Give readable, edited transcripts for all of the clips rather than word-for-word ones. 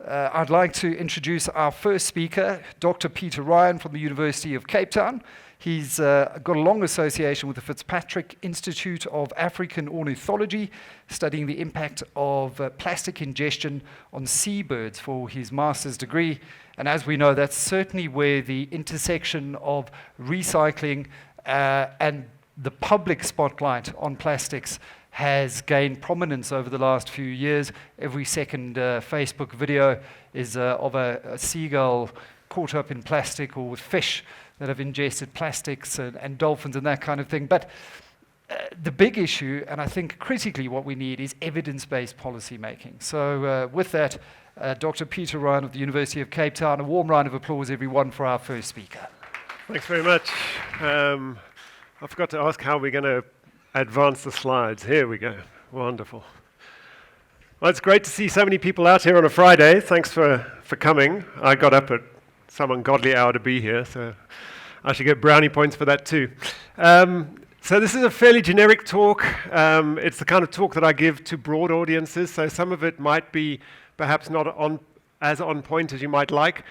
I'd like to introduce our first speaker, Dr. Peter Ryan from the University of Cape Town. He's got a long association with the FitzPatrick Institute of African Ornithology, studying the impact of plastic ingestion on seabirds for his master's degree. And as we know, that's certainly where the intersection of recycling and the public spotlight on plastics has gained prominence over the last few years. Every second Facebook video is of a seagull caught up in plastic, or with fish that have ingested plastics, and dolphins and that kind of thing. But the big issue, and I think critically what we need, is evidence-based policy making. So with that, Dr. Peter Ryan of the University of Cape Town, a warm round of applause, everyone, for our first speaker. Thanks very much. I forgot to ask how we're going to advance the slides. Here we go. Wonderful. Well, it's great to see so many people out here on a Friday. Thanks for coming. I got up at some ungodly hour to be here, so I should get brownie points for that too. So this is a fairly generic talk. It's the kind of talk that I give to broad audiences, so some of it might be perhaps not as on point as you might like,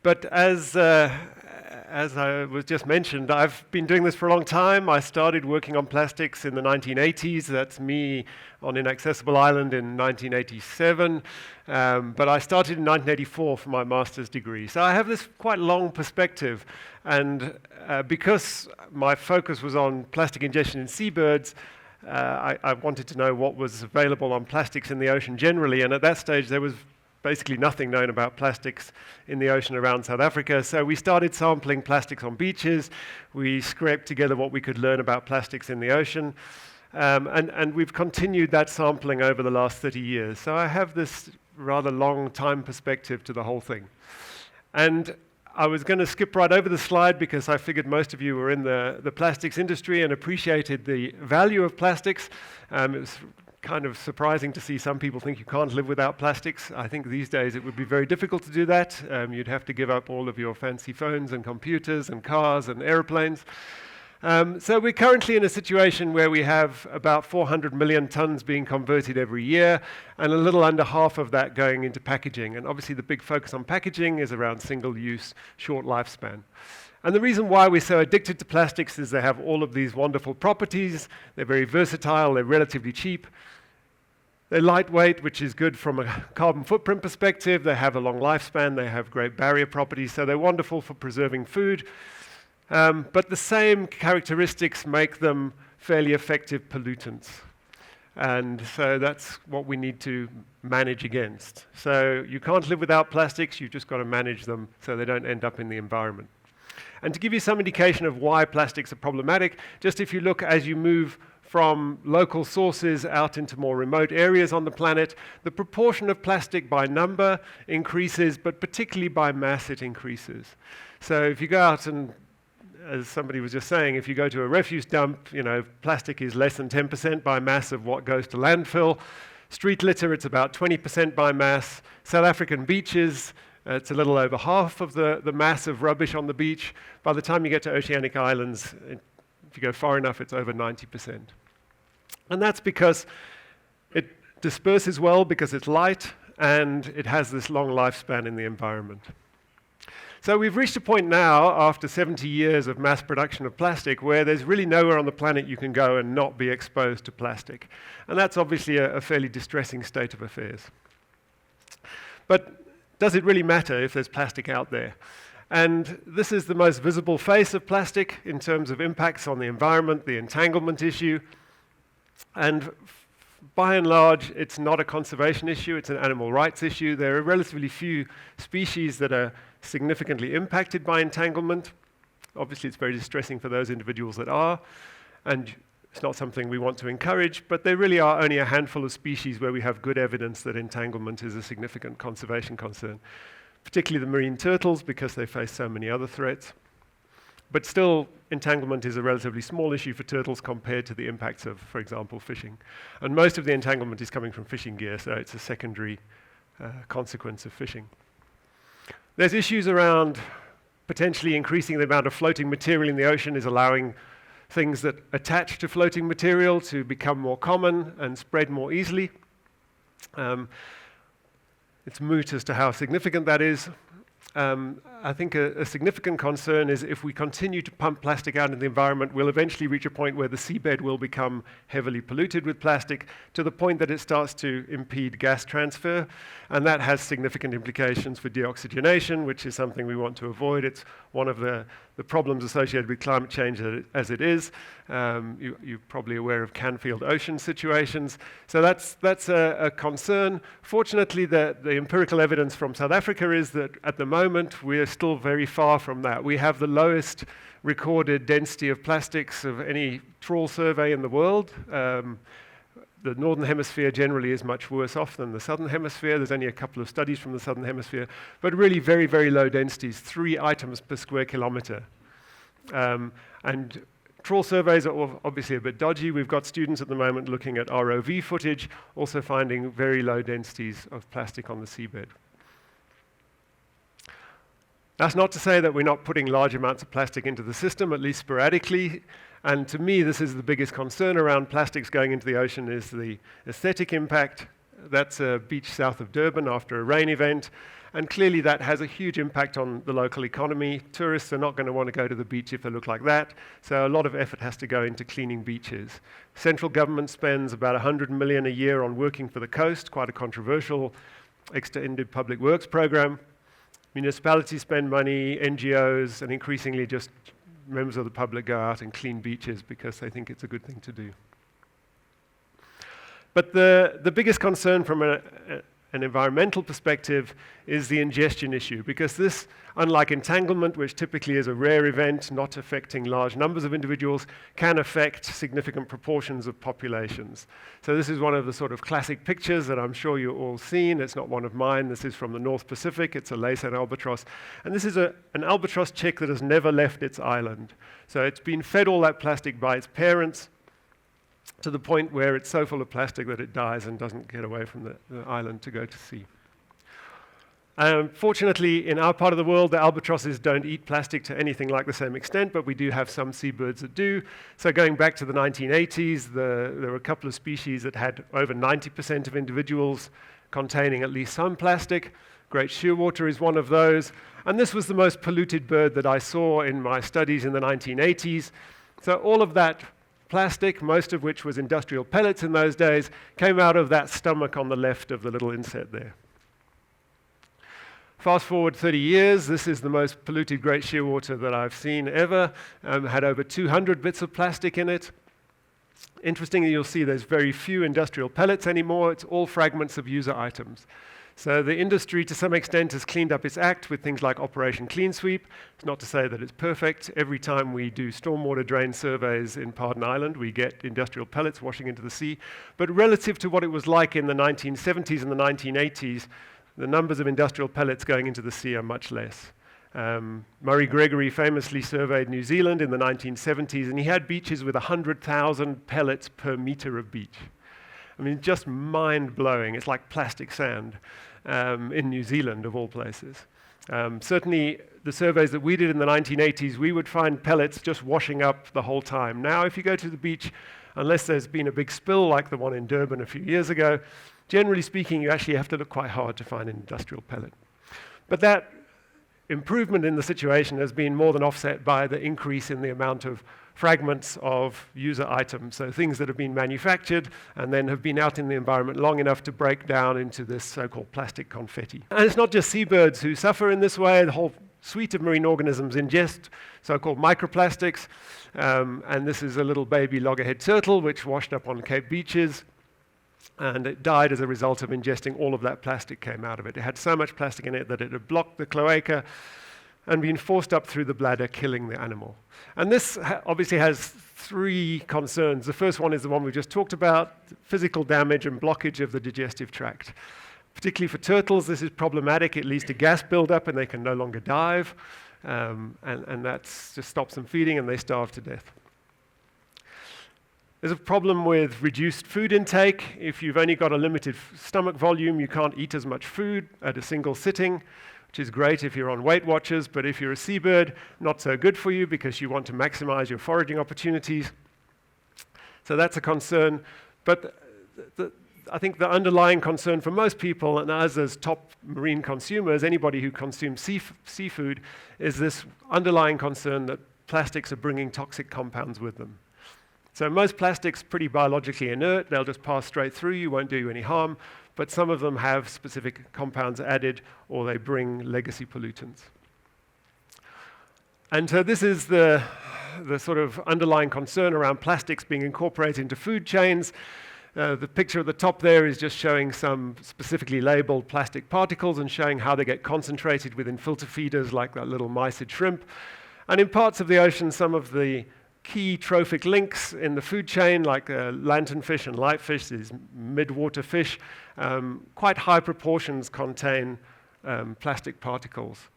but as I was just mentioned, I've been doing this for a long time. I started working on plastics in the 1980s. That's me on Inaccessible Island in 1987. But I started in 1984 for my master's degree. So I have this quite long perspective. And because my focus was on plastic ingestion in seabirds, I wanted to know what was available on plastics in the ocean generally. And at that stage, there was basically nothing known about plastics in the ocean around South Africa. So we started sampling plastics on beaches. We scraped together what we could learn about plastics in the ocean. And we've continued that sampling over the last 30 years. So I have this rather long time perspective to the whole thing. And I was going to skip right over the slide because I figured most of you were in the plastics industry and appreciated the value of plastics. It was kind of surprising to see some people think you can't live without plastics. I think these days it would be very difficult to do that. You'd have to give up all of your fancy phones and computers and cars and airplanes. So we're currently in a situation where we have about 400 million tons being converted every year, and a little under half of that going into packaging. And obviously the big focus on packaging is around single-use, short lifespan. And the reason why we're so addicted to plastics is they have all of these wonderful properties. They're very versatile, they're relatively cheap. They're lightweight, which is good from a carbon footprint perspective. They have a long lifespan, they have great barrier properties, so they're wonderful for preserving food. But the same characteristics make them fairly effective pollutants. And so that's what we need to manage against. So you can't live without plastics, you've just got to manage them so they don't end up in the environment. And to give you some indication of why plastics are problematic, just if you look as you move from local sources out into more remote areas on the planet, the proportion of plastic by number increases, but particularly by mass it increases. So if you go out and, as somebody was just saying, if you go to a refuse dump, plastic is less than 10% by mass of what goes to landfill. Street litter, it's about 20% by mass. South African beaches, it's a little over half of the mass of rubbish on the beach. By the time you get to oceanic islands, if you go far enough, it's over 90%. And that's because it disperses well, because it's light, and it has this long lifespan in the environment. So we've reached a point now, after 70 years of mass production of plastic, where there's really nowhere on the planet you can go and not be exposed to plastic. And that's obviously a fairly distressing state of affairs. But does it really matter if there's plastic out there? And this is the most visible face of plastic in terms of impacts on the environment, the entanglement issue. And by and large, it's not a conservation issue, it's an animal rights issue. There are relatively few species that are significantly impacted by entanglement. Obviously, it's very distressing for those individuals that are, and it's not something we want to encourage, but there really are only a handful of species where we have good evidence that entanglement is a significant conservation concern, particularly the marine turtles, because they face so many other threats. But still, entanglement is a relatively small issue for turtles compared to the impacts of, for example, fishing. And most of the entanglement is coming from fishing gear, so it's a secondary consequence of fishing. There's issues around potentially increasing the amount of floating material in the ocean is allowing things that attach to floating material to become more common and spread more easily. it's moot as to how significant that is. I think a significant concern is if we continue to pump plastic out into the environment, we'll eventually reach a point where the seabed will become heavily polluted with plastic to the point that it starts to impede gas transfer, and that has significant implications for deoxygenation, which is something we want to avoid. It's one of the problems associated with climate change as it is. You're probably aware of Canfield Ocean situations. So that's a concern. Fortunately, the empirical evidence from South Africa is that at the moment we're still very far from that. We have the lowest recorded density of plastics of any trawl survey in the world. The Northern Hemisphere generally is much worse off than the Southern Hemisphere. There's only a couple of studies from the Southern Hemisphere, but really very, very low densities, 3 items per square kilometer. And trawl surveys are obviously a bit dodgy. We've got students at the moment looking at ROV footage, also finding very low densities of plastic on the seabed. That's not to say that we're not putting large amounts of plastic into the system, at least sporadically. And to me, this is the biggest concern around plastics going into the ocean is the aesthetic impact. That's a beach south of Durban after a rain event. And clearly that has a huge impact on the local economy. Tourists are not going to want to go to the beach if they look like that. So a lot of effort has to go into cleaning beaches. Central government spends about 100 million a year on working for the coast, quite a controversial extended public works program. Municipalities spend money, NGOs, and increasingly just members of the public go out and clean beaches because they think it's a good thing to do. But the biggest concern from an environmental perspective is the ingestion issue, because this, unlike entanglement, which typically is a rare event not affecting large numbers of individuals, can affect significant proportions of populations. So this is one of the sort of classic pictures that I'm sure you've all seen. It's not one of mine. This is from the North Pacific. It's a Laysan albatross. And this is an albatross chick that has never left its island. So it's been fed all that plastic by its parents, to the point where it's so full of plastic that it dies and doesn't get away from the island to go to sea. Fortunately, in our part of the world, the albatrosses don't eat plastic to anything like the same extent, but we do have some seabirds that do. So going back to the 1980s, there were a couple of species that had over 90% of individuals containing at least some plastic. Great shearwater is one of those. And this was the most polluted bird that I saw in my studies in the 1980s. So all of that plastic, most of which was industrial pellets in those days, came out of that stomach on the left of the little inset there. Fast forward 30 years, this is the most polluted great shearwater that I've seen ever. Had over 200 bits of plastic in it. Interestingly, you'll see there's very few industrial pellets anymore. It's all fragments of user items. So the industry, to some extent, has cleaned up its act with things like Operation Clean Sweep. It's not to say that it's perfect. Every time we do stormwater drain surveys in Pardon Island, we get industrial pellets washing into the sea. But relative to what it was like in the 1970s and the 1980s, the numbers of industrial pellets going into the sea are much less. Murray Gregory famously surveyed New Zealand in the 1970s, and he had beaches with 100,000 pellets per meter of beach. I mean, just mind-blowing. It's like plastic sand in New Zealand, of all places. Certainly, the surveys that we did in the 1980s, we would find pellets just washing up the whole time. Now, if you go to the beach, unless there's been a big spill like the one in Durban a few years ago, generally speaking, you actually have to look quite hard to find an industrial pellet. But that improvement in the situation has been more than offset by the increase in the amount of fragments of user items, so things that have been manufactured and then have been out in the environment long enough to break down into this so-called plastic confetti. And it's not just seabirds who suffer in this way. The whole suite of marine organisms ingest so-called microplastics, and this is a little baby loggerhead turtle which washed up on Cape beaches, and it died as a result of ingesting all of that plastic came out of it. It had so much plastic in it that it had blocked the cloaca and been forced up through the bladder, killing the animal. And this obviously has 3 concerns. The first one is the one we just talked about, physical damage and blockage of the digestive tract. Particularly for turtles, this is problematic. It leads to gas buildup and they can no longer dive, and that just stops them feeding and they starve to death. There's a problem with reduced food intake. If you've only got a limited stomach volume, you can't eat as much food at a single sitting, which is great if you're on Weight Watchers, but if you're a seabird, not so good for you because you want to maximize your foraging opportunities. So that's a concern. But I think the underlying concern for most people, and us as top marine consumers, anybody who consumes seafood, is this underlying concern that plastics are bringing toxic compounds with them. So most plastics are pretty biologically inert. They'll just pass straight through you, won't do you any harm. But some of them have specific compounds added, or they bring legacy pollutants. And so this is the sort of underlying concern around plastics being incorporated into food chains. The picture at the top there is just showing some specifically labeled plastic particles and showing how they get concentrated within filter feeders like that little mysid shrimp. And in parts of the ocean, some of the key trophic links in the food chain, like lanternfish and lightfish, these midwater fish, quite high proportions contain plastic particles.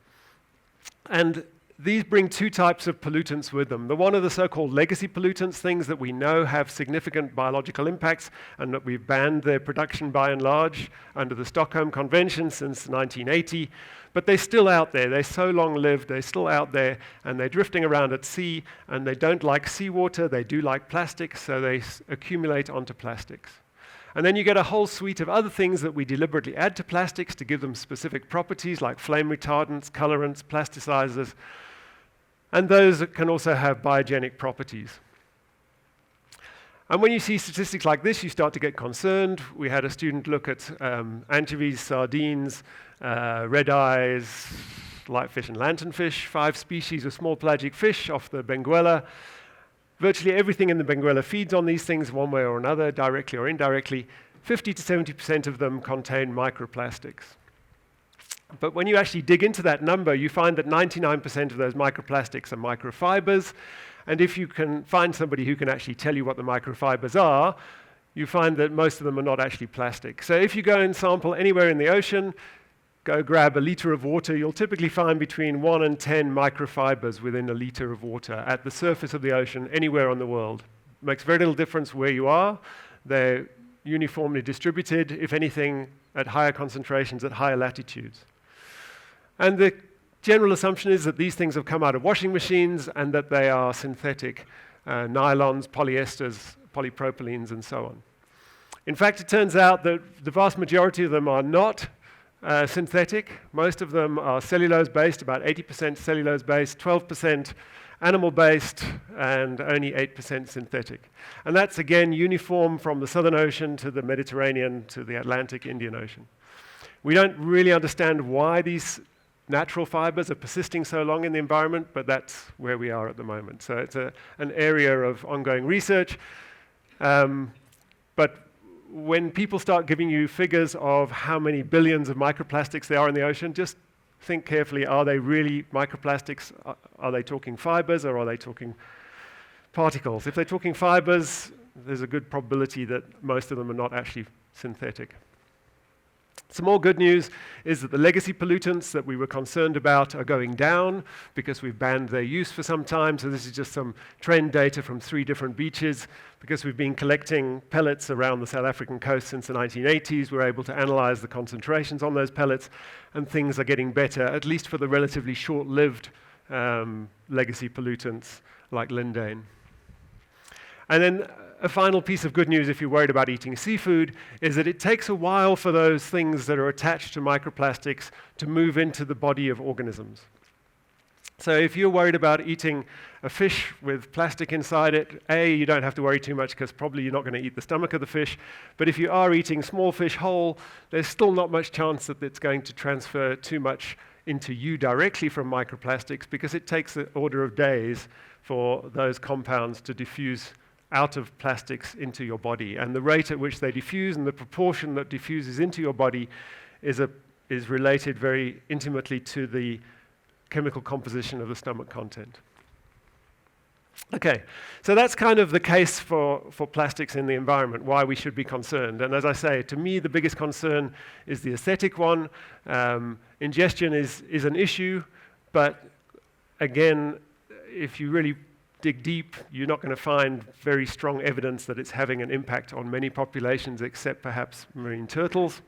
And these bring two types of pollutants with them. The one are the so-called legacy pollutants, things that we know have significant biological impacts and that we've banned their production by and large under the Stockholm Convention since 1980. But they're still out there. They're so long-lived, they're still out there, and they're drifting around at sea, and they don't like seawater, they do like plastics, so they accumulate onto plastics. And then you get a whole suite of other things that we deliberately add to plastics to give them specific properties like flame retardants, colorants, plasticizers, and those can also have biogenic properties. And when you see statistics like this, you start to get concerned. We had a student look at anchovies, sardines, red eyes, lightfish and lanternfish, 5 species of small pelagic fish off the Benguela. Virtually everything in the Benguela feeds on these things one way or another, directly or indirectly. 50 to 70% of them contain microplastics. But when you actually dig into that number, you find that 99% of those microplastics are microfibers. And if you can find somebody who can actually tell you what the microfibers are, you find that most of them are not actually plastic. So if you go and sample anywhere in the ocean, go grab a liter of water, you'll typically find between 1 and 10 microfibers within a liter of water at the surface of the ocean anywhere on the world. It makes very little difference where you are. They're uniformly distributed, if anything, at higher concentrations at higher latitudes. And the general assumption is that these things have come out of washing machines and that they are synthetic, nylons, polyesters, polypropylenes, and so on. In fact, it turns out that the vast majority of them are not synthetic. Most of them are cellulose-based, about 80% cellulose-based, 12% animal-based, and only 8% synthetic. And that's, again, uniform from the Southern Ocean to the Mediterranean to the Atlantic Indian Ocean. We don't really understand why these natural fibers are persisting so long in the environment, but that's where we are at the moment. So it's an area of ongoing research. But when people start giving you figures of how many billions of microplastics there are in the ocean, just think carefully, are they really microplastics? Are they talking fibers or are they talking particles? If they're talking fibers, there's a good probability that most of them are not actually synthetic. Some more good news is that the legacy pollutants that we were concerned about are going down because we've banned their use for some time. So this is just some trend data from 3 different beaches. Because we've been collecting pellets around the South African coast since the 1980s, we're able to analyze the concentrations on those pellets, and things are getting better, at least for the relatively short-lived legacy pollutants like lindane. And then a final piece of good news if you're worried about eating seafood is that it takes a while for those things that are attached to microplastics to move into the body of organisms. So if you're worried about eating a fish with plastic inside it, you don't have to worry too much because probably you're not going to eat the stomach of the fish. But if you are eating small fish whole, there's still not much chance that it's going to transfer too much into you directly from microplastics because it takes the order of days for those compounds to diffuse out of plastics into your body. And the rate at which they diffuse and the proportion that diffuses into your body is related very intimately to the chemical composition of the stomach content. Okay, so that's kind of the case for plastics in the environment, why we should be concerned. And as I say, to me, the biggest concern is the aesthetic one. Ingestion is an issue, but again, if you really dig deep, you're not going to find very strong evidence that it's having an impact on many populations except perhaps marine turtles.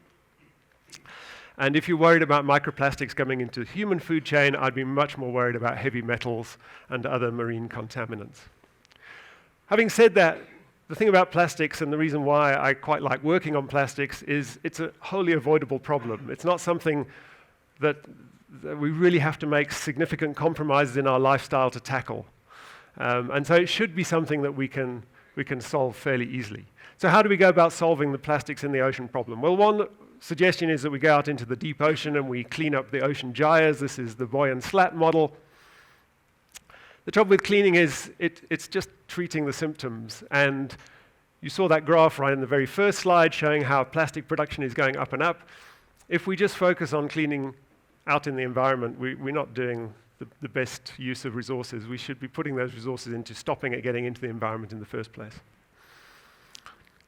And if you're worried about microplastics coming into the human food chain, I'd be much more worried about heavy metals and other marine contaminants. Having said that, the thing about plastics, and the reason why I quite like working on plastics, is it's a wholly avoidable problem. It's not something that we really have to make significant compromises in our lifestyle to tackle. And so it should be something that we can solve fairly easily. So how do we go about solving the plastics in the ocean problem? Well, one suggestion is that we go out into the deep ocean and we clean up the ocean gyres. This is the buoy and slat model. The trouble with cleaning is it's just treating the symptoms. And you saw that graph right in the very first slide showing how plastic production is going up and up. If we just focus on cleaning out in the environment, we're not doing the best use of resources. We should be putting those resources into stopping it getting into the environment in the first place.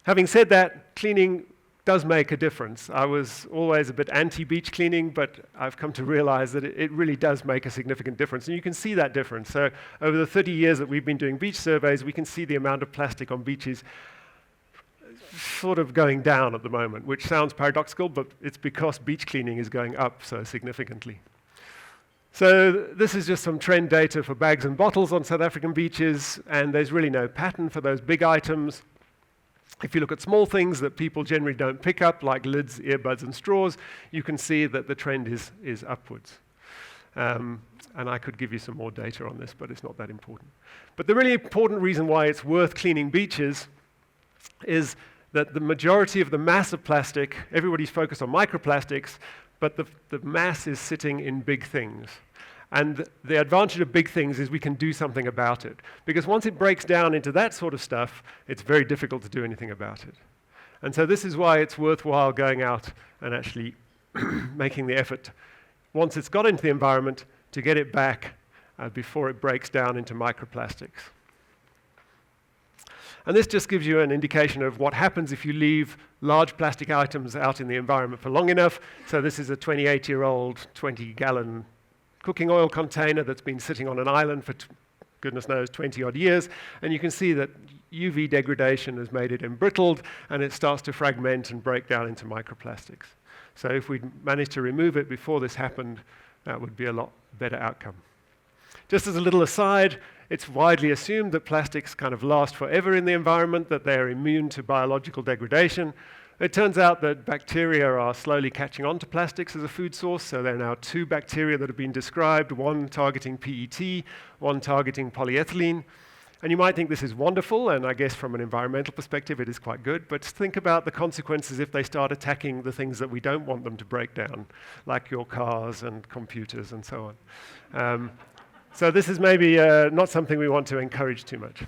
Having said that, cleaning does make a difference. I was always a bit anti-beach cleaning, but I've come to realize that it really does make a significant difference, and you can see that difference. So over the 30 years that we've been doing beach surveys, we can see the amount of plastic on beaches sort of going down at the moment, which sounds paradoxical, but it's because beach cleaning is going up so significantly. So this is just some trend data for bags and bottles on South African beaches, and there's really no pattern for those big items. If you look at small things that people generally don't pick up, like lids, earbuds, and straws, you can see that the trend is upwards. And I could give you some more data on this, but it's not that important. But the really important reason why it's worth cleaning beaches is that the majority of the mass of plastic, everybody's focused on microplastics, but the mass is sitting in big things. And the advantage of big things is we can do something about it. Because once it breaks down into that sort of stuff, it's very difficult to do anything about it. And so this is why it's worthwhile going out and actually making the effort, once it's got into the environment, to get it back before it breaks down into microplastics. And this just gives you an indication of what happens if you leave large plastic items out in the environment for long enough. So this is a 28-year-old, 20-gallon cooking oil container that's been sitting on an island for, goodness knows, 20-odd years. And you can see that UV degradation has made it embrittled, and it starts to fragment and break down into microplastics. So if we'd managed to remove it before this happened, that would be a lot better outcome. Just as a little aside, it's widely assumed that plastics kind of last forever in the environment, that they're immune to biological degradation. It turns out that bacteria are slowly catching on to plastics as a food source, so there are now 2 bacteria that have been described, one targeting PET, one targeting polyethylene. And you might think this is wonderful, and I guess from an environmental perspective it is quite good, but think about the consequences if they start attacking the things that we don't want them to break down, like your cars and computers and so on. So this is maybe not something we want to encourage too much.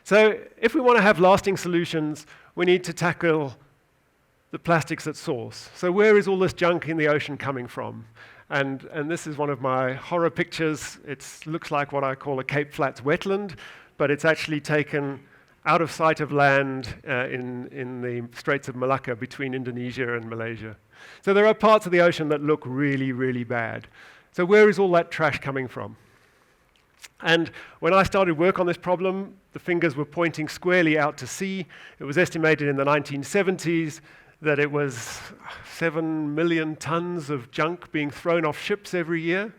So if we want to have lasting solutions, we need to tackle the plastics at source. So where is all this junk in the ocean coming from? And this is one of my horror pictures. It looks like what I call a Cape Flats wetland, but it's actually taken out of sight of land in the Straits of Malacca between Indonesia and Malaysia. So there are parts of the ocean that look really, really bad. So where is all that trash coming from? And when I started work on this problem, the fingers were pointing squarely out to sea. It was estimated in the 1970s that it was 7 million tons of junk being thrown off ships every year.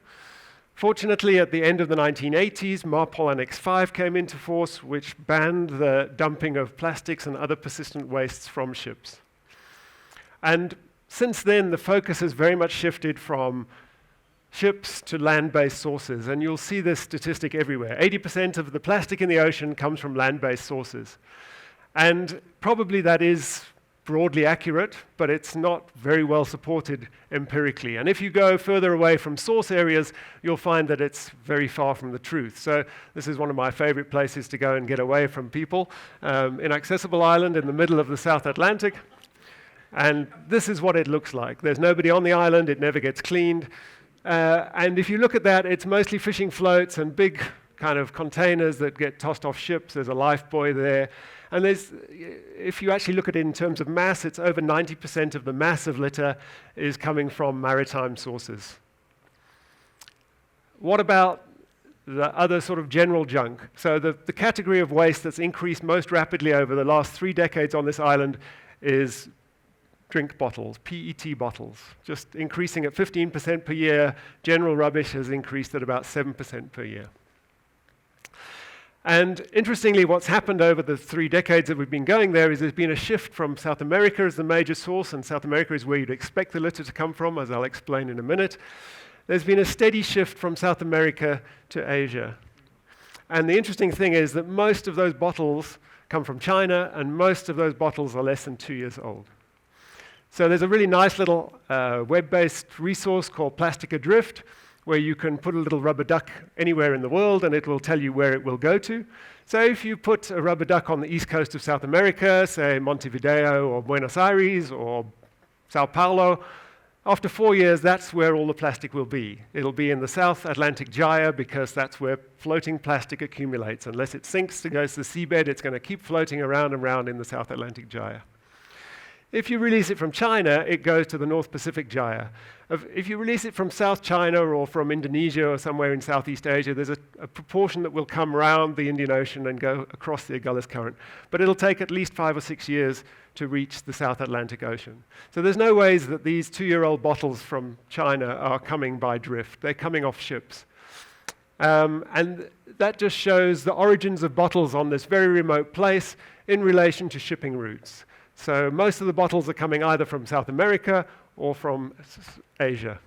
Fortunately, at the end of the 1980s, MARPOL Annex 5 came into force, which banned the dumping of plastics and other persistent wastes from ships. And since then, the focus has very much shifted from ships to land-based sources, and you'll see this statistic everywhere. 80% of the plastic in the ocean comes from land-based sources. And probably that is broadly accurate, but it's not very well supported empirically. And if you go further away from source areas, you'll find that it's very far from the truth. So this is one of my favorite places to go and get away from people, Inaccessible Island in the middle of the South Atlantic. And this is what it looks like. There's nobody on the island, it never gets cleaned. And if you look at that, it's mostly fishing floats and big kind of containers that get tossed off ships. There's a life buoy there. And if you actually look at it in terms of mass, it's over 90% of the mass of litter is coming from maritime sources. What about the other sort of general junk? So the category of waste that's increased most rapidly over the last 3 decades on this island is drink bottles, PET bottles, just increasing at 15% per year. General rubbish has increased at about 7% per year. And interestingly, what's happened over the 3 decades that we've been going there is there's been a shift from South America as the major source, and South America is where you'd expect the litter to come from, as I'll explain in a minute. There's been a steady shift from South America to Asia. And the interesting thing is that most of those bottles come from China, and most of those bottles are less than 2 years old. So there's a really nice little web-based resource called Plastic Adrift, where you can put a little rubber duck anywhere in the world and it will tell you where it will go to. So if you put a rubber duck on the east coast of South America, say Montevideo or Buenos Aires or Sao Paulo, after 4 years, that's where all the plastic will be. It'll be in the South Atlantic Gyre because that's where floating plastic accumulates. Unless it sinks and goes to the seabed, it's going to keep floating around and around in the South Atlantic Gyre. If you release it from China, it goes to the North Pacific Gyre. If you release it from South China or from Indonesia or somewhere in Southeast Asia, there's a proportion that will come round the Indian Ocean and go across the Agulhas Current. But it'll take at least 5 or 6 years to reach the South Atlantic Ocean. So there's no ways that these 2-year-old bottles from China are coming by drift. They're coming off ships. And that just shows the origins of bottles on this very remote place in relation to shipping routes. So most of the bottles are coming either from South America or from Asia.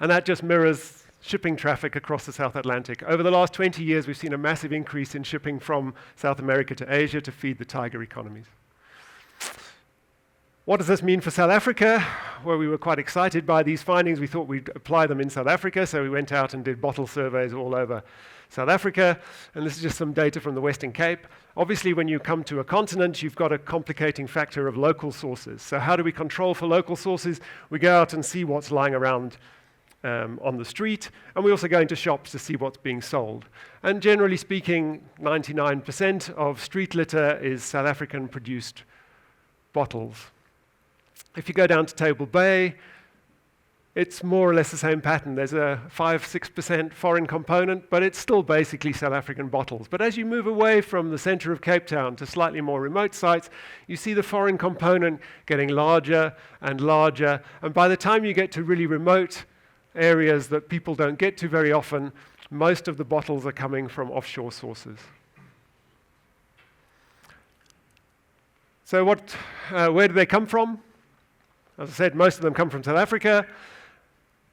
And that just mirrors shipping traffic across the South Atlantic. Over the last 20 years, we've seen a massive increase in shipping from South America to Asia to feed the tiger economies. What does this mean for South Africa? Well, we were quite excited by these findings. We thought we'd apply them in South Africa, so we went out and did bottle surveys all over South Africa, and this is just some data from the Western Cape. Obviously, when you come to a continent, you've got a complicating factor of local sources. So how do we control for local sources? We go out and see what's lying around on the street, and we also go into shops to see what's being sold. And generally speaking, 99% of street litter is South African-produced bottles. If you go down to Table Bay, it's more or less the same pattern. There's a 5-6% foreign component, but it's still basically South African bottles. But as you move away from the center of Cape Town to slightly more remote sites, you see the foreign component getting larger and larger. And by the time you get to really remote areas that people don't get to very often, most of the bottles are coming from offshore sources. So where do they come from? As I said, most of them come from South Africa.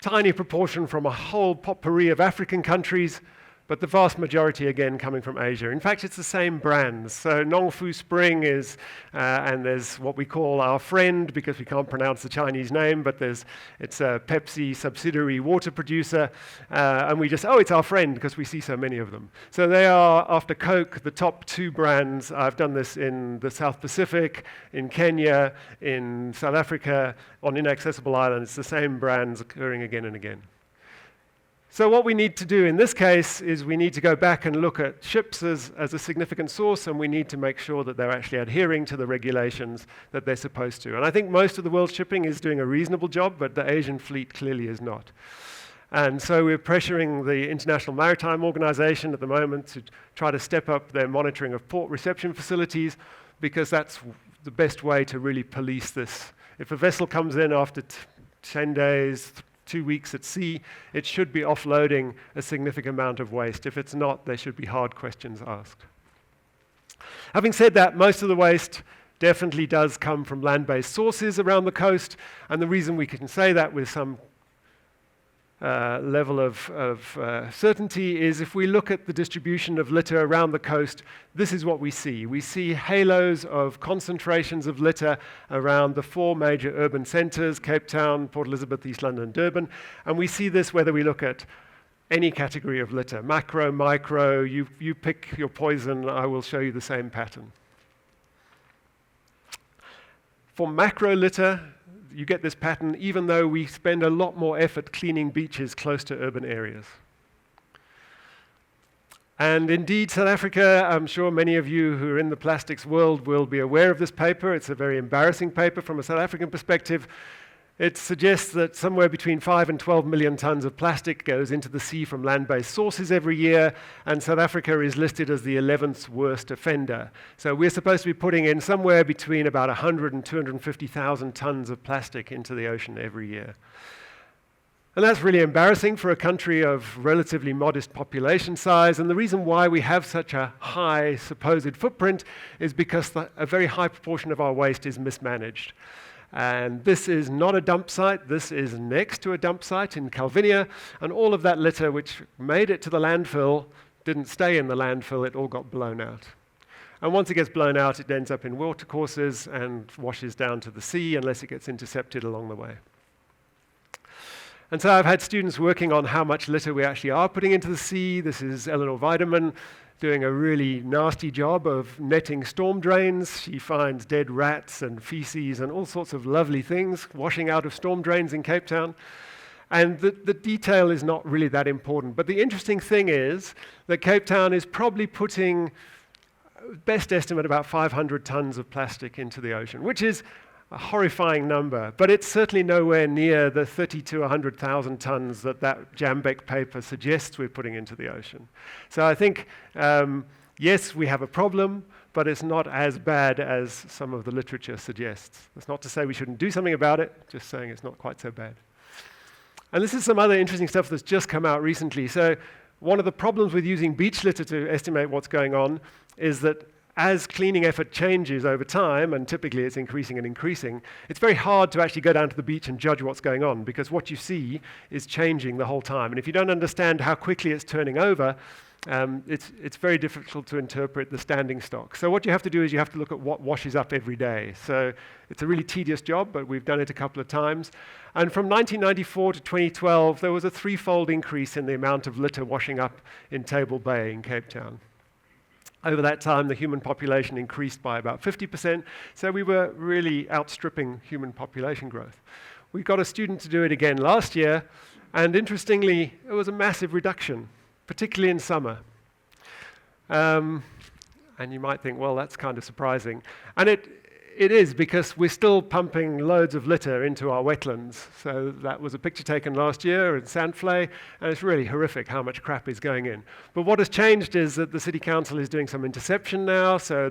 Tiny proportion from a whole potpourri of African countries, but the vast majority, again, coming from Asia. In fact, it's the same brands. So Nongfu Spring is, and there's what we call our friend, because we can't pronounce the Chinese name, but it's a Pepsi subsidiary water producer, and we just, it's our friend, because we see so many of them. So they are, after Coke, the top 2 brands. I've done this in the South Pacific, in Kenya, in South Africa, on inaccessible islands. It's the same brands occurring again and again. So what we need to do in this case is we need to go back and look at ships as a significant source, and we need to make sure that they're actually adhering to the regulations that they're supposed to. And I think most of the world's shipping is doing a reasonable job, but the Asian fleet clearly is not. And so we're pressuring the International Maritime Organization at the moment to try to step up their monitoring of port reception facilities, because that's the best way to really police this. If a vessel comes in after 10 days, 2 weeks at sea, it should be offloading a significant amount of waste. If it's not, there should be hard questions asked. Having said that, most of the waste definitely does come from land-based sources around the coast, and the reason we can say that with some level of certainty is if we look at the distribution of litter around the coast, this is what we see. We see halos of concentrations of litter around the 4 major urban centres, Cape Town, Port Elizabeth, East London, and Durban. And we see this whether we look at any category of litter, macro, micro, you pick your poison, I will show you the same pattern. For macro litter, you get this pattern even though we spend a lot more effort cleaning beaches close to urban areas. And indeed, South Africa, I'm sure many of you who are in the plastics world will be aware of this paper. It's a very embarrassing paper from a South African perspective. It suggests that somewhere between 5 and 12 million tons of plastic goes into the sea from land-based sources every year, and South Africa is listed as the 11th worst offender. So we're supposed to be putting in somewhere between about 100 and 250,000 tons of plastic into the ocean every year. And that's really embarrassing for a country of relatively modest population size. And the reason why we have such a high supposed footprint is because a very high proportion of our waste is mismanaged. And this is not a dump site. This is next to a dump site in Calvinia. And all of that litter, which made it to the landfill, didn't stay in the landfill. It all got blown out. And once it gets blown out, it ends up in watercourses and washes down to the sea unless it gets intercepted along the way. And so I've had students working on how much litter we actually are putting into the sea. This is Eleanor Weidemann doing a really nasty job of netting storm drains. She finds dead rats and feces and all sorts of lovely things washing out of storm drains in Cape Town. And the detail is not really that important. But the interesting thing is that Cape Town is probably putting, best estimate, about 500 tons of plastic into the ocean, which is a horrifying number, but it's certainly nowhere near the 30 to 100,000 tons that Jambeck paper suggests we're putting into the ocean. So I think, yes, we have a problem, but it's not as bad as some of the literature suggests. That's not to say we shouldn't do something about it, just saying it's not quite so bad. And this is some other interesting stuff that's just come out recently. So one of the problems with using beach litter to estimate what's going on is that as cleaning effort changes over time, and typically it's increasing and increasing, it's very hard to actually go down to the beach and judge what's going on, because what you see is changing the whole time. And if you don't understand how quickly it's turning over, it's very difficult to interpret the standing stock. So what you have to do is you have to look at what washes up every day. So it's a really tedious job, but we've done it a couple of times. And from 1994 to 2012, there was a threefold increase in the amount of litter washing up in Table Bay in Cape Town. Over that time, the human population increased by about 50%, so we were really outstripping human population growth. We got a student to do it again last year, and interestingly, it was a massive reduction, particularly in summer. And you might think, well, that's kind of surprising. And it is, because we're still pumping loads of litter into our wetlands. So that was a picture taken last year in Sandflay, and it's really horrific how much crap is going in. But what has changed is that the City Council is doing some interception now. So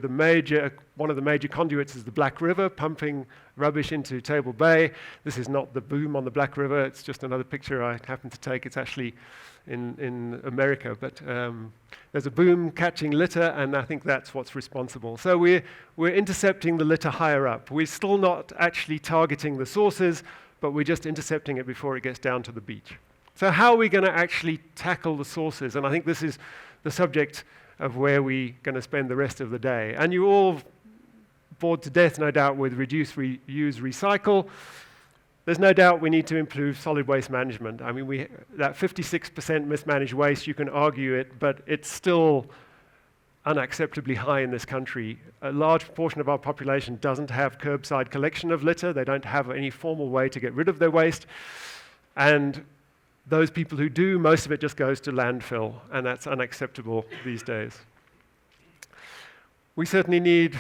one of the major conduits is the Black River, pumping rubbish into Table Bay. This is not the boom on the Black River. It's just another picture I happened to take. It's actually in America, but there's a boom catching litter, and I think that's what's responsible. So we're intercepting the litter higher up. We're still not actually targeting the sources, but we're just intercepting it before it gets down to the beach. So how are we going to actually tackle the sources? And I think this is the subject of where we're going to spend the rest of the day. And you're all bored to death, no doubt, with reduce, reuse, recycle. There's no doubt we need to improve solid waste management. I mean, that 56% mismanaged waste, you can argue it, but it's still unacceptably high in this country. A large proportion of our population doesn't have curbside collection of litter. They don't have any formal way to get rid of their waste. And those people who do, most of it just goes to landfill, and that's unacceptable these days. We certainly need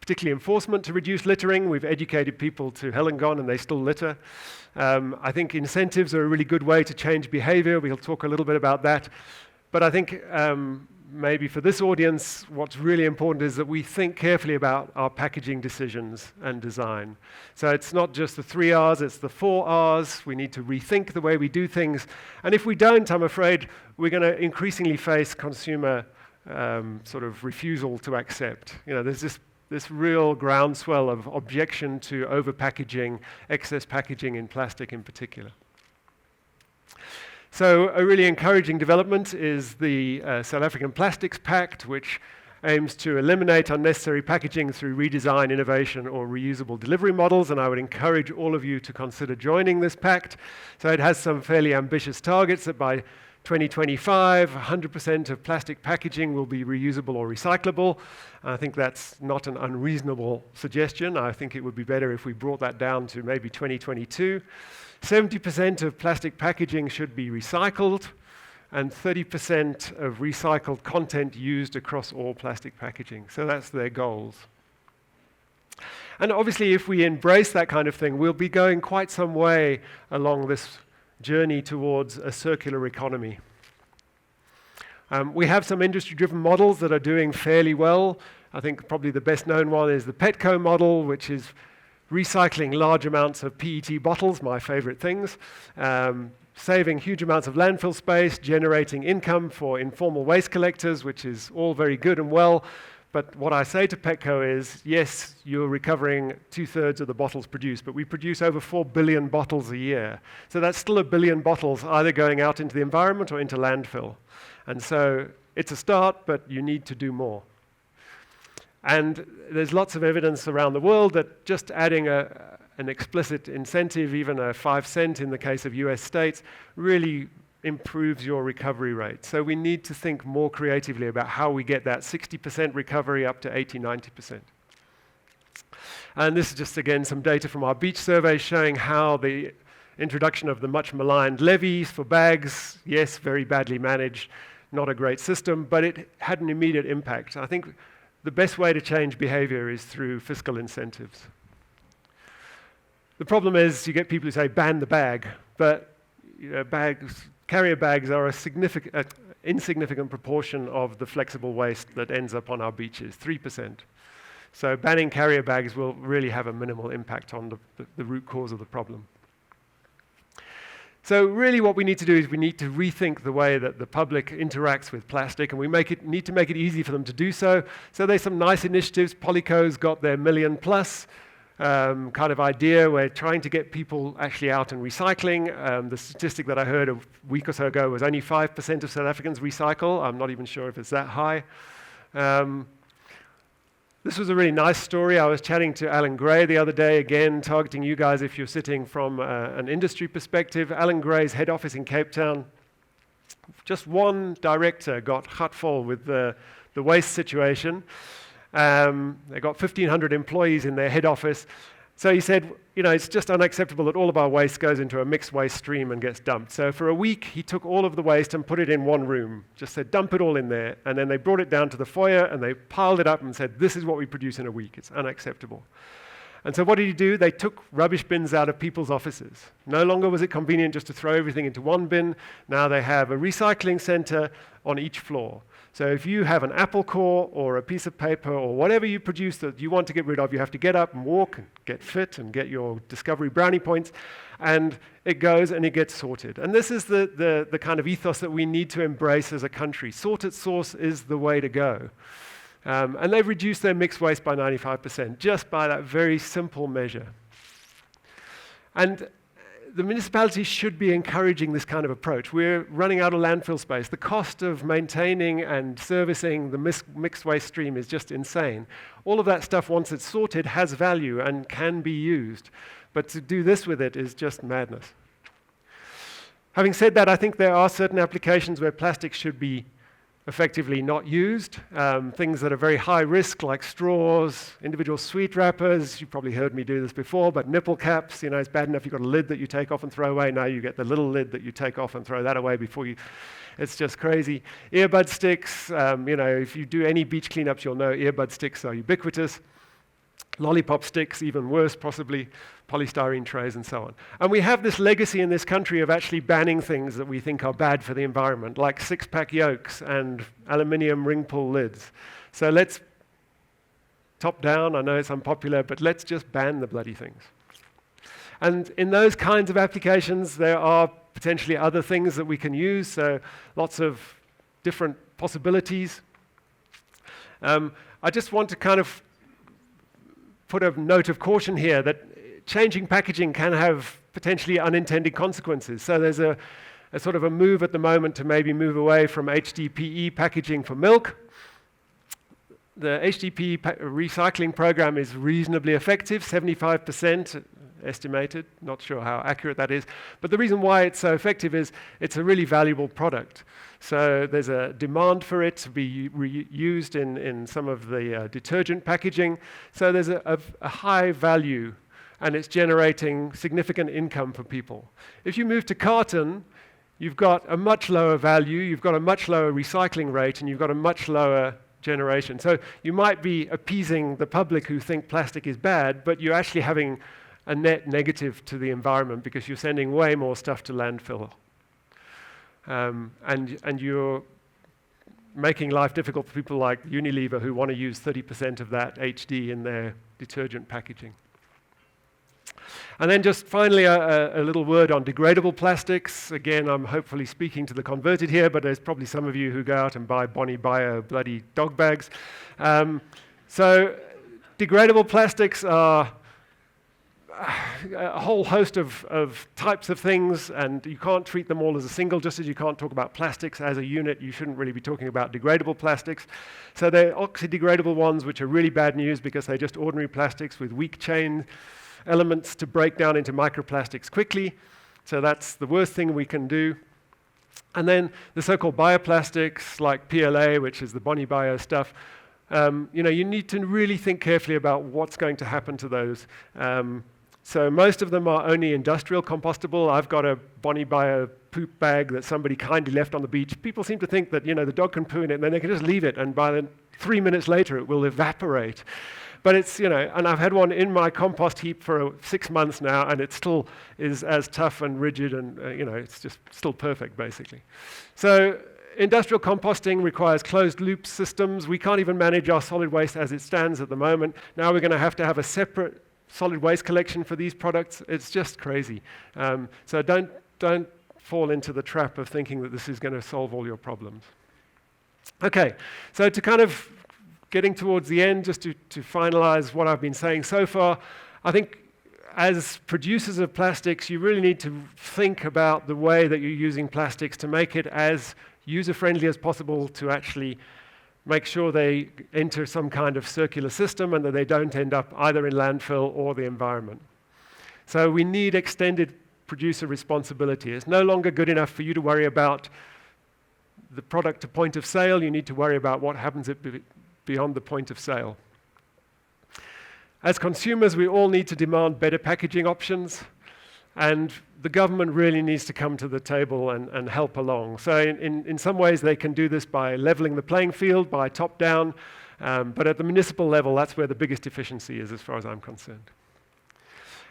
particularly enforcement to reduce littering. We've educated people to hell and gone, and they still litter. I think incentives are a really good way to change behavior. We'll talk a little bit about that. But I think maybe for this audience, what's really important is that we think carefully about our packaging decisions and design. So it's not just the 3 R's, it's the 4 R's. We need to rethink the way we do things. And if we don't, I'm afraid we're going to increasingly face consumer sort of refusal to accept. You know, there's this real groundswell of objection to over-packaging, excess packaging in plastic in particular. So a really encouraging development is the South African Plastics Pact, which aims to eliminate unnecessary packaging through redesign, innovation, or reusable delivery models, and I would encourage all of you to consider joining this pact. So it has some fairly ambitious targets that by 2025, 100% of plastic packaging will be reusable or recyclable. I think that's not an unreasonable suggestion. I think it would be better if we brought that down to maybe 2022. 70% of plastic packaging should be recycled, and 30% of recycled content used across all plastic packaging. So that's their goals. And obviously, if we embrace that kind of thing, we'll be going quite some way along this journey towards a circular economy. We have some industry-driven models that are doing fairly well. I think probably the best known one is the Petco model, which is recycling large amounts of PET bottles, my favorite things, saving huge amounts of landfill space, generating income for informal waste collectors, which is all very good and well. But what I say to Petco is, yes, you're recovering 2/3 of the bottles produced, but we produce over 4 billion bottles a year. So that's still 1 billion bottles either going out into the environment or into landfill. And so it's a start, but you need to do more. And there's lots of evidence around the world that just adding an explicit incentive, even a 5 cent in the case of US states, really improves your recovery rate. So we need to think more creatively about how we get that 60% recovery up to 80, 90%. And this is just, again, some data from our beach survey showing how the introduction of the much maligned levies for bags, yes, very badly managed, not a great system, but it had an immediate impact. I think the best way to change behavior is through fiscal incentives. The problem is you get people who say, ban the bag, but carrier bags are a insignificant proportion of the flexible waste that ends up on our beaches, 3%. So banning carrier bags will really have a minimal impact on the root cause of the problem. So really what we need to do is we need to rethink the way that the public interacts with plastic, and we need to make it easy for them to do so. So there's some nice initiatives. Polyco's got their million plus kind of idea. We're trying to get people actually out and recycling. The statistic that I heard a week or so ago was only 5% of South Africans recycle. I'm not even sure if it's that high. This was a really nice story. I was chatting to Alan Gray the other day, again, targeting you guys if you're sitting from an industry perspective. Alan Gray's head office in Cape Town, just one director got hut full with the waste situation. They got 1,500 employees in their head office. So he said, it's just unacceptable that all of our waste goes into a mixed waste stream and gets dumped. So for a week, he took all of the waste and put it in one room, just said, dump it all in there. And then they brought it down to the foyer and they piled it up and said, this is what we produce in a week. It's unacceptable. And so what did he do? They took rubbish bins out of people's offices. No longer was it convenient just to throw everything into one bin. Now they have a recycling center on each floor. So if you have an apple core or a piece of paper or whatever you produce that you want to get rid of, you have to get up and walk and get fit and get your discovery brownie points, and it goes and it gets sorted. And this is the kind of ethos that we need to embrace as a country. Sort at source is the way to go. And they've reduced their mixed waste by 95% just by that very simple measure. And the municipalities should be encouraging this kind of approach. We're running out of landfill space. The cost of maintaining and servicing the mixed waste stream is just insane. All of that stuff, once it's sorted, has value and can be used. But to do this with it is just madness. Having said that, I think there are certain applications where plastic should be effectively not used. Things that are very high risk, like straws, individual sweet wrappers. You've probably heard me do this before, but nipple caps, it's bad enough you've got a lid that you take off and throw away. Now you get the little lid that you take off and throw that away before you. It's just crazy. Earbud sticks, if you do any beach cleanups, you'll know earbud sticks are ubiquitous. Lollipop sticks, even worse possibly, polystyrene trays and so on. And we have this legacy in this country of actually banning things that we think are bad for the environment, like six-pack yolks and aluminium ring pull lids. So let's, top down, I know it's unpopular, but let's just ban the bloody things. And in those kinds of applications, there are potentially other things that we can use, so lots of different possibilities. I just want to kind of put a note of caution here that changing packaging can have potentially unintended consequences. So there's a sort of a move at the moment to maybe move away from HDPE packaging for milk. The HDPE recycling program is reasonably effective, 75% estimated. Not sure how accurate that is. But the reason why it's so effective is it's a really valuable product. So there's a demand for it to be used in some of the detergent packaging. So there's a high value, and it's generating significant income for people. If you move to carton, you've got a much lower value, you've got a much lower recycling rate, and you've got a much lower generation. So you might be appeasing the public who think plastic is bad, but you're actually having a net negative to the environment because you're sending way more stuff to landfill. And you're making life difficult for people like Unilever who want to use 30% of that HD in their detergent packaging. And then just finally, a little word on degradable plastics. Again, I'm hopefully speaking to the converted here, but there's probably some of you who go out and buy Bonnie Bio bloody dog bags. So degradable plastics are a whole host of types of things, and you can't treat them all as a single, just as you can't talk about plastics as a unit. You shouldn't really be talking about degradable plastics. So they're oxidegradable ones, which are really bad news because they're just ordinary plastics with weak chain elements to break down into microplastics quickly. So that's the worst thing we can do. And then the so-called bioplastics, like PLA, which is the Bonnie Bio stuff, you need to really think carefully about what's going to happen to those. So most of them are only industrial compostable. I've got a Bonnie Bio poop bag that somebody kindly left on the beach. People seem to think that the dog can poo in it, and then they can just leave it, and by then 3 minutes later it will evaporate. But it's, and I've had one in my compost heap for 6 months now, and it still is as tough and rigid, and it's just still perfect, basically. So industrial composting requires closed loop systems. We can't even manage our solid waste as it stands at the moment. Now we're going to have a separate solid waste collection for these products. It's just crazy. So don't fall into the trap of thinking that this is going to solve all your problems. Okay, so to kind of getting towards the end, just to finalize what I've been saying so far, I think as producers of plastics, you really need to think about the way that you're using plastics to make it as user-friendly as possible, to actually make sure they enter some kind of circular system and that they don't end up either in landfill or the environment. So we need extended producer responsibility. It's no longer good enough for you to worry about the product to point of sale. You need to worry about what happens beyond the point of sale. As consumers, we all need to demand better packaging options, and the government really needs to come to the table and help along. So in some ways, they can do this by leveling the playing field, by top-down, but at the municipal level, that's where the biggest deficiency is, as far as I'm concerned.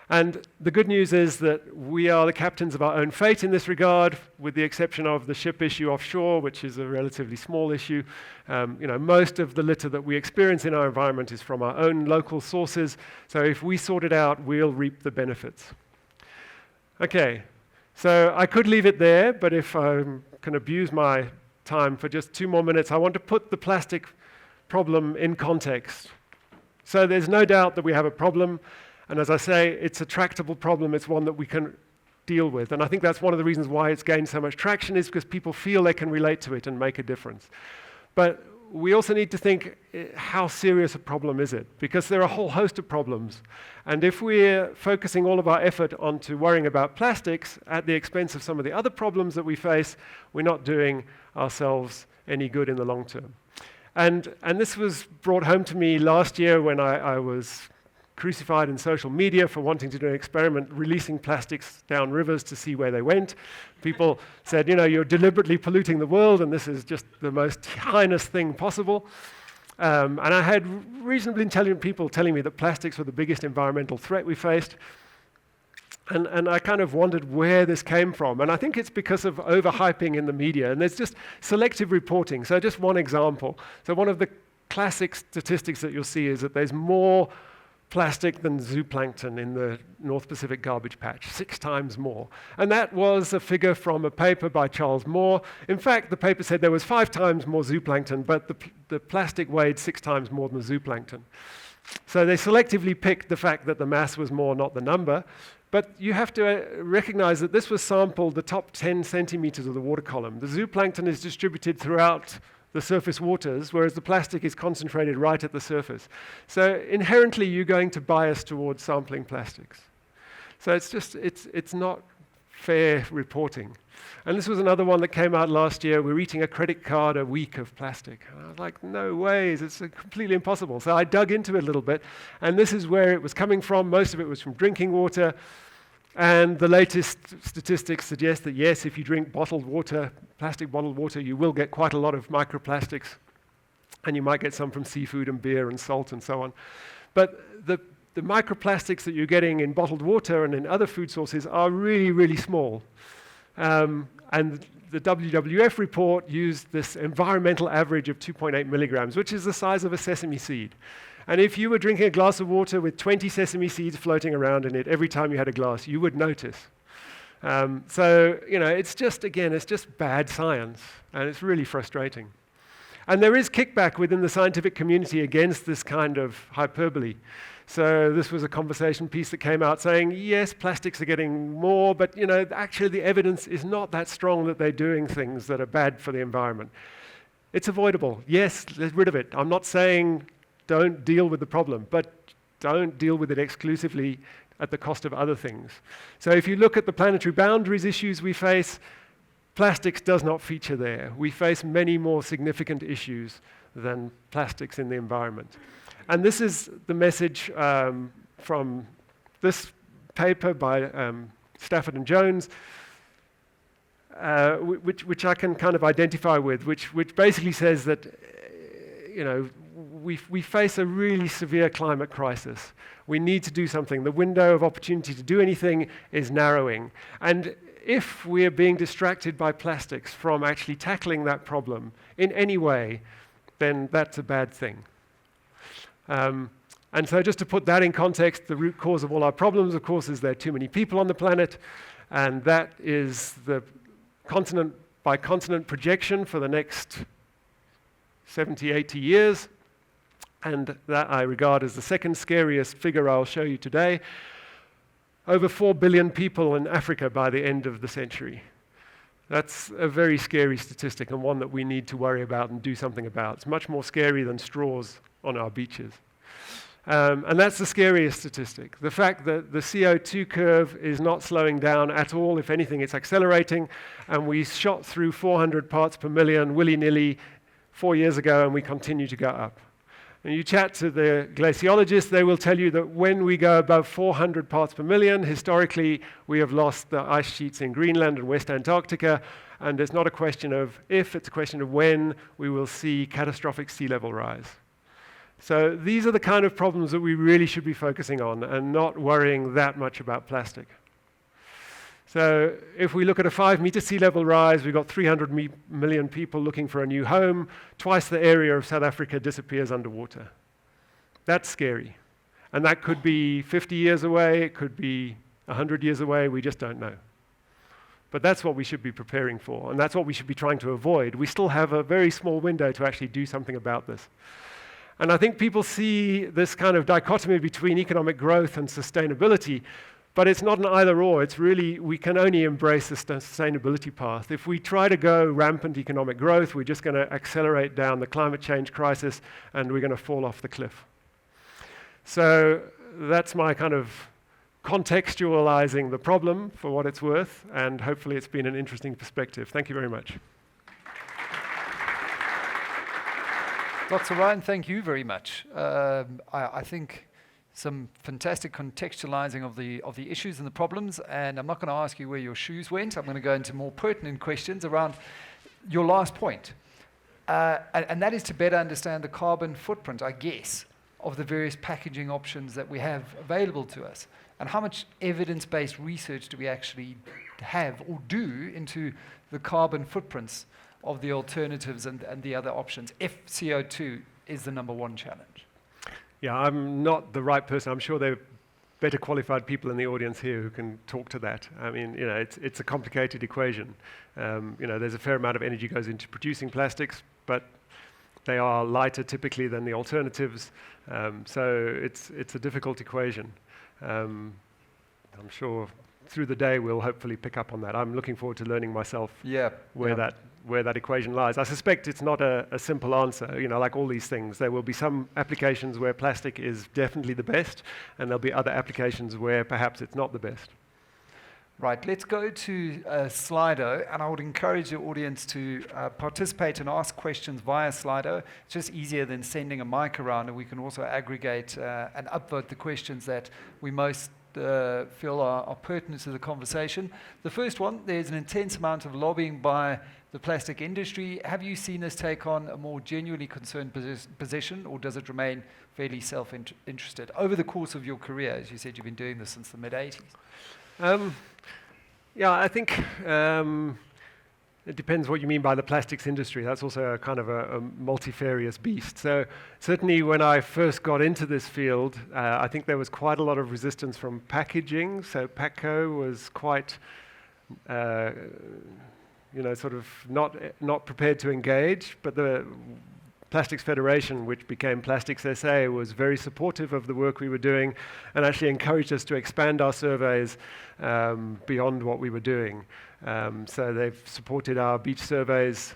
And the good news is that we are the captains of our own fate in this regard, with the exception of the ship issue offshore, which is a relatively small issue. Most of the litter that we experience in our environment is from our own local sources. So if we sort it out, we'll reap the benefits. Okay, so I could leave it there, but if I can abuse my time for just 2 more minutes, I want to put the plastic problem in context. So there's no doubt that we have a problem. And as I say, it's a tractable problem. It's one that we can deal with. And I think that's one of the reasons why it's gained so much traction, is because people feel they can relate to it and make a difference. But we also need to think, how serious a problem is it? Because there are a whole host of problems. And if we're focusing all of our effort onto worrying about plastics at the expense of some of the other problems that we face, we're not doing ourselves any good in the long term. And this was brought home to me last year when I was crucified in social media for wanting to do an experiment releasing plastics down rivers to see where they went. People said, you're deliberately polluting the world, and this is just the most heinous thing possible. And I had reasonably intelligent people telling me that plastics were the biggest environmental threat we faced. And I kind of wondered where this came from. And I think it's because of overhyping in the media. And there's just selective reporting. So just one example. So one of the classic statistics that you'll see is that there's more plastic than zooplankton in the North Pacific garbage patch, 6 times more. And that was a figure from a paper by Charles Moore. In fact, the paper said there was 5 times more zooplankton, but the plastic weighed 6 times more than the zooplankton. So they selectively picked the fact that the mass was more, not the number. But you have to recognize that this was sampled the top 10 centimeters of the water column. The zooplankton is distributed throughout the surface waters, whereas the plastic is concentrated right at the surface. So inherently, you're going to bias towards sampling plastics. So it's not fair reporting. And this was another one that came out last year. We're eating a credit card a week of plastic. And I was like, no ways, it's completely impossible. So I dug into it a little bit, and this is where it was coming from. Most of it was from drinking water. And the latest statistics suggest that, yes, if you drink bottled water, plastic bottled water, you will get quite a lot of microplastics. And you might get some from seafood and beer and salt and so on. But the microplastics that you're getting in bottled water and in other food sources are really, really small. And the WWF report used this environmental average of 2.8 milligrams, which is the size of a sesame seed. And if you were drinking a glass of water with 20 sesame seeds floating around in it every time you had a glass, you would notice. So, it's just bad science, and it's really frustrating. And there is kickback within the scientific community against this kind of hyperbole. So this was a conversation piece that came out saying, yes, plastics are getting more, but actually the evidence is not that strong that they're doing things that are bad for the environment. It's avoidable. Yes, get rid of it. I'm not saying don't deal with the problem, but don't deal with it exclusively at the cost of other things. So if you look at the planetary boundaries issues we face, plastics does not feature there. We face many more significant issues than plastics in the environment. And this is the message from this paper by Stafford and Jones, which I can kind of identify with, which basically says that we face a really severe climate crisis. We need to do something. The window of opportunity to do anything is narrowing. And if we are being distracted by plastics from actually tackling that problem in any way, then that's a bad thing. And so just to put that in context, the root cause of all our problems, of course, is there are too many people on the planet, and that is the continent by continent projection for the next 70, 80 years, and that I regard as the second scariest figure I'll show you today. Over 4 billion people in Africa by the end of the century. That's a very scary statistic, and one that we need to worry about and do something about. It's much more scary than straws on our beaches. And that's the scariest statistic. The fact that the CO2 curve is not slowing down at all. If anything, it's accelerating. And we shot through 400 parts per million willy-nilly 4 years ago, and we continue to go up. And you chat to the glaciologists, they will tell you that when we go above 400 parts per million, historically, we have lost the ice sheets in Greenland and West Antarctica. And it's not a question of if, it's a question of when we will see catastrophic sea level rise. So these are the kind of problems that we really should be focusing on and not worrying that much about plastic. So if we look at a 5-meter sea level rise, we've got 300 million people looking for a new home. Twice the area of South Africa disappears underwater. That's scary. And that could be 50 years away, it could be 100 years away, we just don't know. But that's what we should be preparing for, and that's what we should be trying to avoid. We still have a very small window to actually do something about this. And I think people see this kind of dichotomy between economic growth and sustainability, but it's not an either or. It's really, we can only embrace the sustainability path. If we try to go rampant economic growth, we're just going to accelerate down the climate change crisis, and we're going to fall off the cliff. So that's my kind of contextualizing the problem for what it's worth, and hopefully it's been an interesting perspective. Thank you very much. Dr. Ryan, thank you very much. I think some fantastic contextualizing of the issues and the problems, and I'm not going to ask you where your shoes went. I'm going to go into more pertinent questions around your last point, and that is to better understand the carbon footprint, I guess, of the various packaging options that we have available to us, and how much evidence-based research do we actually have or do into the carbon footprints of the alternatives and the other options, if CO2 is the number one challenge? Yeah, I'm not the right person. I'm sure there are better qualified people in the audience here who can talk to that. I mean, it's a complicated equation. There's a fair amount of energy goes into producing plastics, but they are lighter typically than the alternatives. So it's a difficult equation. I'm sure through the day we'll hopefully pick up on that. I'm looking forward to learning myself where that equation lies. I suspect it's not a simple answer. Like all these things, there will be some applications where plastic is definitely the best, and there'll be other applications where perhaps it's not the best. Right, let's go to Slido, and I would encourage the audience to participate and ask questions via Slido. It's just easier than sending a mic around, and we can also aggregate and upvote the questions that we most feel are pertinent to the conversation. The first one, there's an intense amount of lobbying by the plastic industry. Have you seen this take on a more genuinely concerned position, or does it remain fairly self-interested? Over the course of your career, as you said, you've been doing this since the mid-'80s. I think it depends what you mean by the plastics industry. That's also a kind of a multifarious beast. So certainly when I first got into this field, I think there was quite a lot of resistance from packaging. So Patco was quite, sort of not prepared to engage. But the Plastics Federation, which became Plastics SA, was very supportive of the work we were doing and actually encouraged us to expand our surveys beyond what we were doing. So they've supported our beach surveys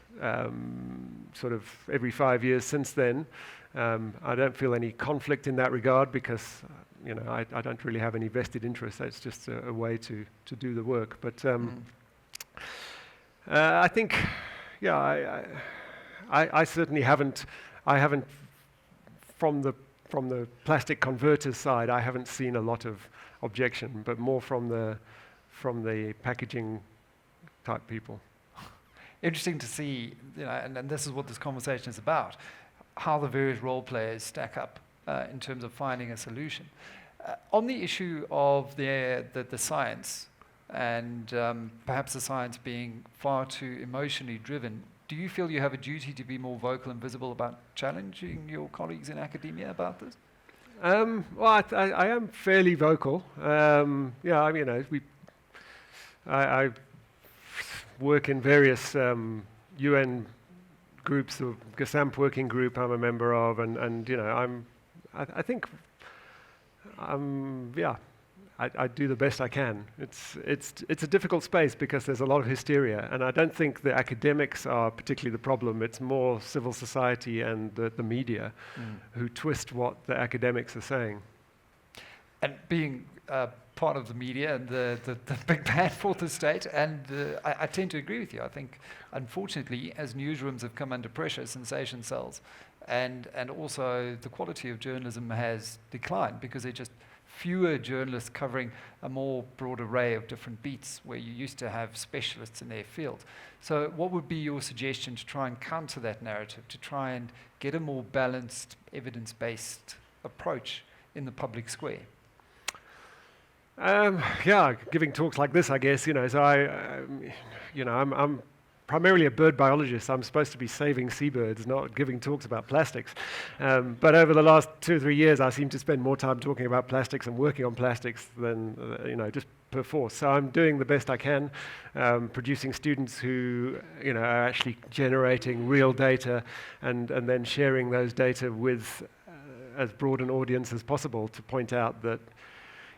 sort of every 5 years since then. I don't feel any conflict in that regard because I don't really have any vested interest. It's just a way to do the work. But I think, I certainly haven't from the plastic converters side, I haven't seen a lot of objection, but more from the packaging type people. Interesting to see, and this is what this conversation is about, how the various role players stack up in terms of finding a solution. On the issue of the science, and perhaps the science being far too emotionally driven, do you feel you have a duty to be more vocal and visible about challenging your colleagues in academia about this? Well, I am fairly vocal. I work in various UN groups, the GASAMP working group I'm a member of, and I do the best I can. It's a difficult space because there's a lot of hysteria, and I don't think the academics are particularly the problem. It's more civil society and the media who twist what the academics are saying. And being part of the media and the big bad for the state, and I tend to agree with you. I think, unfortunately, as newsrooms have come under pressure, sensation sells, and also the quality of journalism has declined because they're just fewer journalists covering a more broad array of different beats where you used to have specialists in their field. So what would be your suggestion to try and counter that narrative, to try and get a more balanced, evidence-based approach in the public square? Giving talks like this, I guess, so I'm primarily a bird biologist. I'm supposed to be saving seabirds, not giving talks about plastics. But over the last 2 or 3 years, I seem to spend more time talking about plastics and working on plastics than, just per force. So I'm doing the best I can, producing students who, are actually generating real data and then sharing those data with as broad an audience as possible to point out that,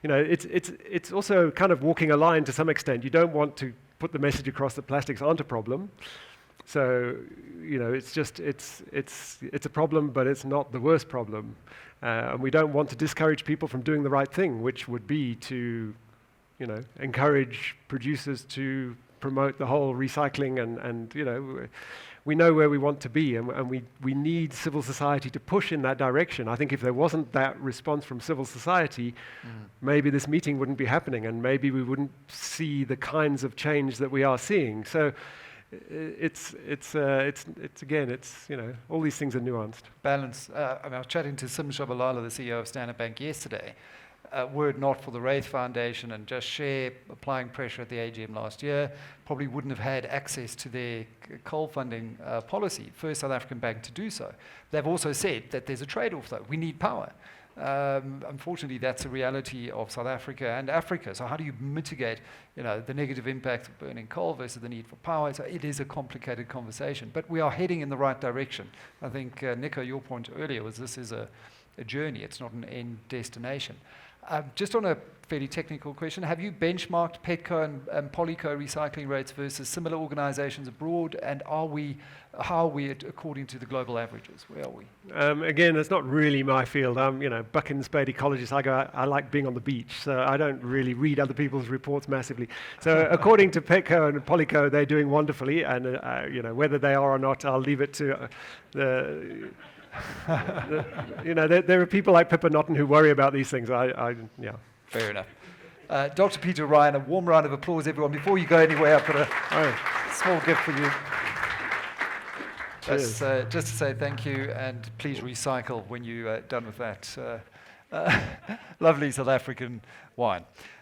it's also kind of walking a line to some extent. You don't want to put the message across that plastics aren't a problem. So, it's a problem, but it's not the worst problem. And we don't want to discourage people from doing the right thing, which would be to, encourage producers to promote the whole recycling and we know where we want to be, and we need civil society to push in that direction. I think if there wasn't that response from civil society, maybe this meeting wouldn't be happening, and maybe we wouldn't see the kinds of change that we are seeing. So it's all these things are nuanced. Balance. I was chatting to Sim Shabalala, the CEO of Standard Bank, yesterday. Were it not for the Wraith Foundation and Just Share applying pressure at the AGM last year, probably wouldn't have had access to their coal funding policy, first South African bank to do so. They've also said that there's a trade-off, though. We need power. Unfortunately, that's a reality of South Africa and Africa. So how do you mitigate, the negative impact of burning coal versus the need for power? So it is a complicated conversation, but we are heading in the right direction. I think, Nico, your point earlier was this is a journey. It's not an end destination. Just on a fairly technical question, have you benchmarked Petco and Polyco recycling rates versus similar organizations abroad, and how are we according to the global averages? Where are we? Again, it's not really my field. I'm, buck and spade ecologist. I like being on the beach, so I don't really read other people's reports massively. So according to Petco and Polyco, they're doing wonderfully, and whether they are or not, I'll leave it to there are people like Pippa Notton who worry about these things. Fair enough. Dr. Peter Ryan, a warm round of applause, everyone. Before you go anywhere, I've got a small gift for you. Just to say thank you, and please recycle when you're done with that lovely South African wine.